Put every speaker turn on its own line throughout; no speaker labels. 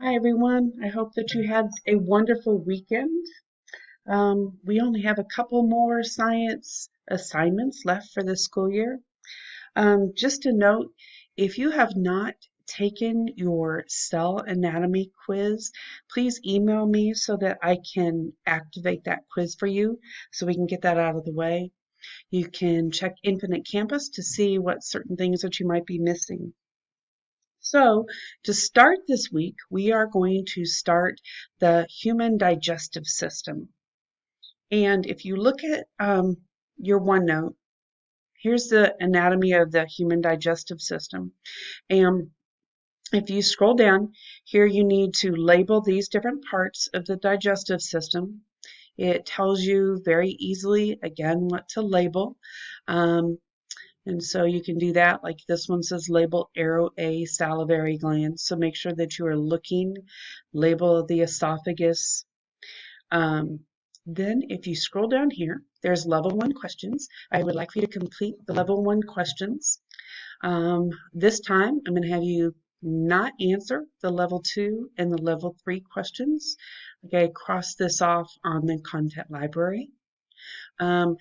Hi, everyone. I hope that you had a wonderful weekend. We only have a couple more science assignments left for the school year. Just a note, if you have not taken your cell anatomy quiz, please email me so that I can activate that quiz for you so we can get that out of the way. You can check Infinite Campus to see what certain things that you might be missing. So, to start this week, we are going to start the human digestive system. And if you look at your OneNote, here's the anatomy of the human digestive system. And if you scroll down here, you need to label these different parts of the digestive system. It tells you very easily, again, what to label. Um, And so you can do that. Like this one says label arrow A salivary glands. So make sure that you are looking, label the esophagus. Um, then if you scroll down here, there's level 1 questions. I would like for you to complete the level 1 questions. This time I'm going to have you not answer the level 2 and the level 3 questions. Okay, cross this off on the content library. Um,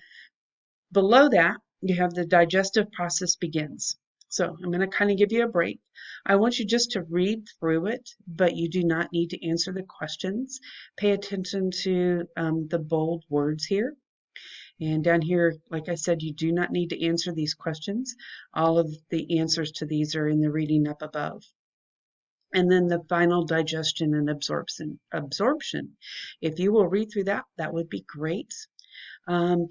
Below that, you have the digestive process begins. So I'm going to kind of give you a break. I want you just to read through it, but you do not need to answer the questions. Pay attention to the bold words here. And down here, like I said, you do not need to answer these questions. All of the answers to these are in the reading up above. And then the final digestion and absorption. If you will read through that, that would be great.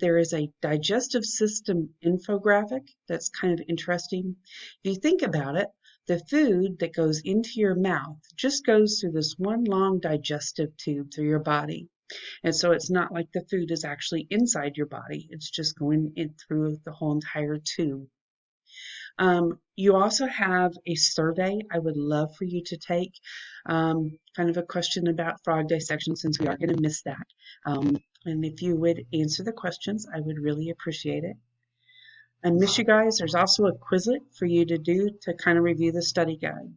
There is a digestive system infographic that's kind of interesting. If you think about it, the food that goes into your mouth just goes through this one long digestive tube through your body. And so it's not like the food is actually inside your body, it's just going in through the whole entire tube. You also have a survey I would love for you to take, kind of a question about frog dissection since we are going to miss that. And if you would answer the questions, I would really appreciate it. And miss you guys, there's also a Quizlet for you to do to kind of review the study guide.